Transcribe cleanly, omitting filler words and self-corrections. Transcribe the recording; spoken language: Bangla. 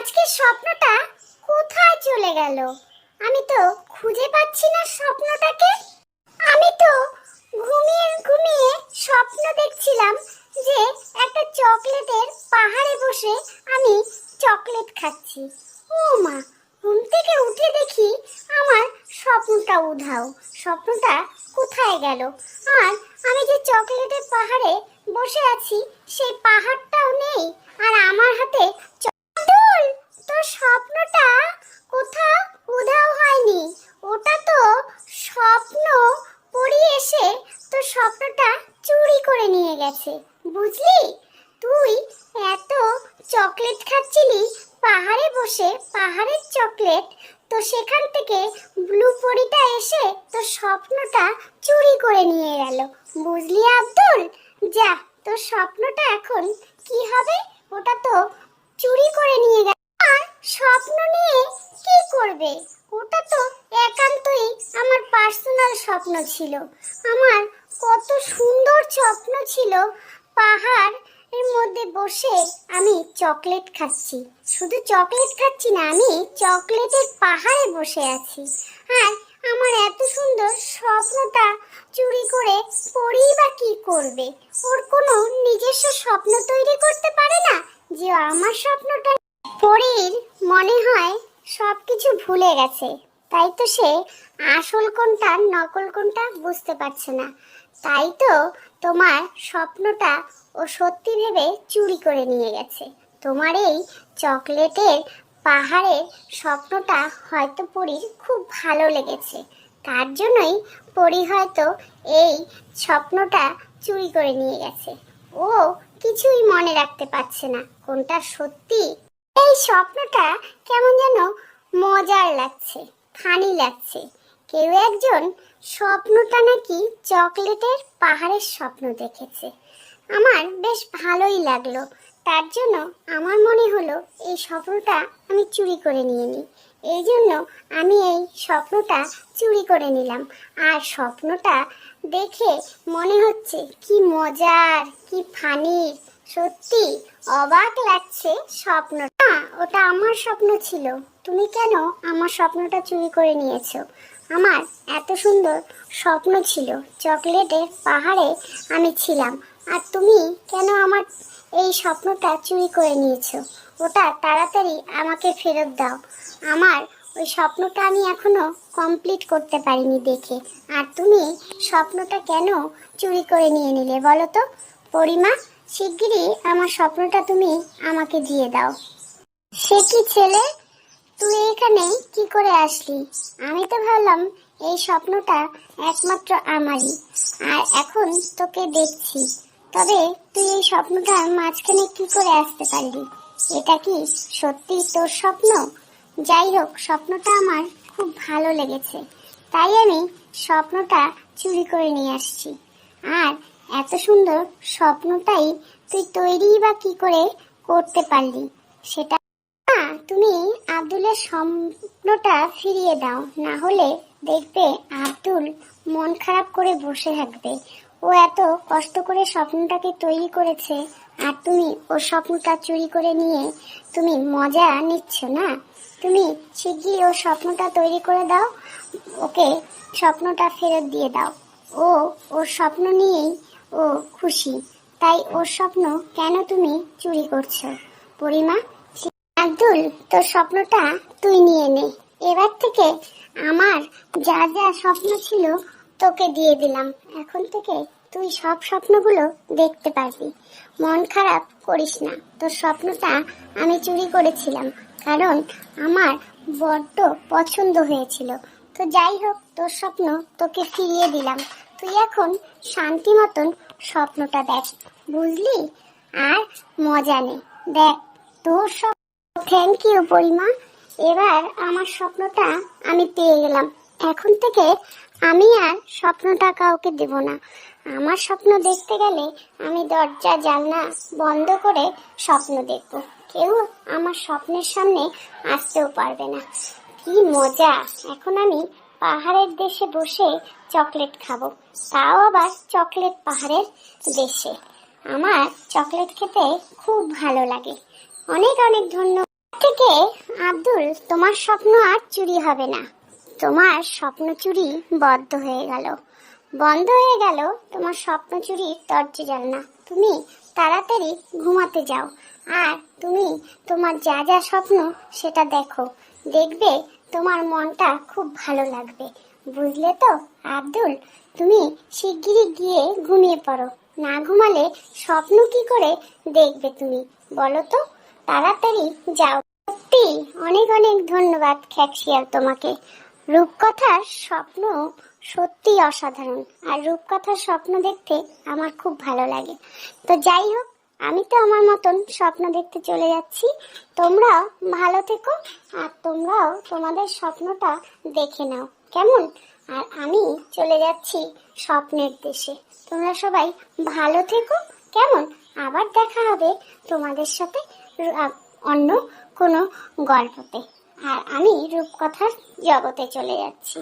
আজকে স্বপ্নটা কোথায় চলে গেল? আমি তো খুঁজে পাচ্ছি না স্বপ্নটাকে। আমি তো ঘুমিয়ে ঘুমিয়ে স্বপ্ন দেখছিলাম যে একটা চকলেটের পাহাড়ে বসে আমি চকলেট খাচ্ছি। ও মা, ঘুম থেকে উঠে দেখি আমার স্বপ্নটা উধাও। স্বপ্নটা কোথায় গেল? আর আমি যে চকলেটের পাহাড়ে বসে আছি সেই পাহাড়টাও নেই, আর আমার হাতে চকলেট। তো স্বপ্নটা কোথাও উধাও হয়নি, ওটা তো স্বপ্ন পড়ি এসে তো স্বপ্নটা চুরি করে নিয়ে গেছে। বুঝলি, তুই এত চকলেট খাচ্ছিলি পাহাড়ে বসে, পাহাড়ের চকলেট, তো সেখান থেকে ব্লু পরিটা এসে তো স্বপ্নটা চুরি করে নিয়ে গেল। বুঝলি আব্দুল, যা, তোর স্বপ্নটা এখন কি হবে? ওটা তো চুরি করে নিয়ে গেল। আর স্বপ্ন নিয়ে কি করবে? ওটা তো একান্তই আমার পার্সোনাল স্বপ্ন ছিল। আমার কত সুন্দর স্বপ্ন ছিল, পাহাড় এর মধ্যে বসে আমি চকলেট খাচ্ছি। শুধু চকলেট খাচ্ছি না, আমি চকলেটের পাহাড়ে বসে আছি। আর আমার এত সুন্দর স্বপ্নটা চুরি করে পড়ি বা কি করবে? ওর কোনো নিজস্ব স্বপ্ন তৈরি করতে পারে না যে আমার স্বপ্নটা। পরীর মনে হয় সবকিছু ভুলে গেছে, তাই তো সে আসল কোনটা নকল কোনটা বুঝতে পারছে না। তাই তো তোমার স্বপ্নটা ও সত্যি ভেবে চুরি করে নিয়ে গেছে। তোমার এই চকলেটের পাহাড়ের স্বপ্নটা হয়তো পরীর খুব ভালো লেগেছে, তার জন্যই পরী হয়তো এই স্বপ্নটা চুরি করে নিয়ে গেছে। ও কিছুই মনে রাখতে পারছে না কোনটা সত্যি। এই স্বপ্নটা কেমন যেন মজার লাগছে, ফানি লাগছে। কেউ একজন স্বপ্নটা নাকি চকলেটের পাহাড়ের স্বপ্ন দেখেছে। আমার বেশ ভালোই লাগলো, তার জন্য আমার মনে হলো এই স্বপ্নটা আমি চুরি করে নিয়ে নিই। এই জন্য আমি এই স্বপ্নটা চুরি করে নিলাম। আর স্বপ্নটা দেখে মনে হচ্ছে কি মজার, কি ফানি, সত্যি অবাক লাগছে স্বপ্নটা। ওটা আমার স্বপ্ন ছিল, তুমি কেন আমার স্বপ্নটা চুরি করে নিয়েছো? আমার এত সুন্দর স্বপ্ন ছিল, চকলেটের পাহাড়ে আমি ছিলাম, আর তুমি কেন আমার এই স্বপ্নটা চুরি করে নিয়েছো? ওটা তাড়াতাড়ি আমাকে ফেরত দাও। আমার ওই স্বপ্নটা আমি এখনো কমপ্লিট করতে পারিনি দেখে, আর তুমি স্বপ্নটা কেন চুরি করে নিয়ে নিলে বলো তো? পরিমা, শিগগিরই আমার স্বপ্নটা তুমি আমাকে দিয়ে দাও। সে কি ছেলে, তুই এখানে কি করে আসলি? আমি তো ভাবলাম এই স্বপ্নটা একমাত্র আমারই, আর এখন তোকে দেখছি। তবে তুই এই স্বপ্নটার মাঝখানে কি করে আসতে পারলি? এটা কি সত্যি তোর স্বপ্ন? যাই হোক, স্বপ্নটা আমার খুব ভালো লেগেছে, তাই আমি স্বপ্নটা চুরি করে নিয়ে আসছি। আর এত সুন্দর স্বপ্নটাই তুই তৈরি বা কি করে করতে পারলি সেটা। তুমি আব্দুলের স্বপ্নটা ফিরিয়ে দাও, না হলে দেখবে আব্দুল মন খারাপ করে বসে থাকবে। ও এত কষ্ট করে স্বপ্নটাকে তৈরি করেছে, আর তুমি ওর স্বপ্নটা চুরি করে নিয়ে তুমি মজা নিচ্ছ না। তুমি শিগগিরই ওর স্বপ্নটা তৈরি করে দাও, ওকে স্বপ্নটা ফেরত দিয়ে দাও। ও ওর স্বপ্ন নিয়েই ও খুশি, তাই ওর স্বপ্ন কেন তুমি চুরি করছো? পরিমা, আব্দুল, তোর স্বপ্নটা তুই নিয়ে নে। এবার থেকে আমার যা যা স্বপ্ন ছিল তোকে দিয়ে দিলাম। এখন থেকে তুই সব স্বপ্নগুলো দেখতে পারবি। মন খারাপ করিস না, তোর স্বপ্নটা আমি চুরি করেছিলাম কারণ আমার বড্ড পছন্দ হয়েছিল। তো যাই হোক, তোর স্বপ্ন তোকে ফিরিয়ে দিলাম। তুই এখন শান্তি মতন স্বপ্নটা দেখ, বুঝলি? আর মজা নে, দেখ তোর স্বপ্ন। থ্যাংক ইউ পরিমা, এবার আমার স্বপ্নটা আমি পেয়ে গেলাম। এখন থেকে আমি আর স্বপ্নটা কাউকে দেব না। আমার স্বপ্ন দেখতে গেলে আমি দরজা জানলা বন্ধ করে স্বপ্ন দেখব, কেউ আমার স্বপ্নের সামনে আসতেও পারবে না। কি মজা! এখন আমি পাহাড়ের দেশে বসে চকলেট খাবো, তাও আবার চকলেট পাহাড়ের দেশে। আমার চকলেট খেতে খুব ভালো লাগে। অনেক অনেক ধন্যবাদ। থেকে আব্দুল, তোমার স্বপ্ন আর চুরি হবে না। তোমার স্বপ্ন চুরি বন্ধ হয়ে গেল তোমার স্বপ্ন চুরির দরজা জানলা। তুমি তাড়াতাড়ি ঘুমাতে যাও, আর তুমি তোমার যা যা স্বপ্ন সেটা দেখো। দেখবে তোমার মনটা খুব ভালো লাগবে, বুঝলে তো আব্দুল? তুমি শিগগিরই গিয়ে ঘুমিয়ে পড়ো, না ঘুমালে স্বপ্ন কি করে দেখবে তুমি, বলো তো? তাড়াতাড়ি যাও। সত্যি অনেক অনেক ধন্যবাদ খ্যাকশিয়াল তোমাকে। রূপকথার স্বপ্ন সত্যি অসাধারণ, আর রূপকথার স্বপ্ন দেখতে আমার খুব ভালো লাগে। তো যাই হোক, আমি তো আমার মতন স্বপ্ন দেখতে চলে যাচ্ছি। তোমরাও ভালো থেকো, আর তোমরাও তোমাদের স্বপ্নটা দেখে নাও, কেমন? আর আমি চলে যাচ্ছি স্বপ্নের দেশে। তোমরা সবাই ভালো থেকো, কেমন? আবার দেখা হবে তোমাদের সাথে অন্য কোনো গল্পতে। আর আমি রূপকথার জগতে চলে যাচ্ছি।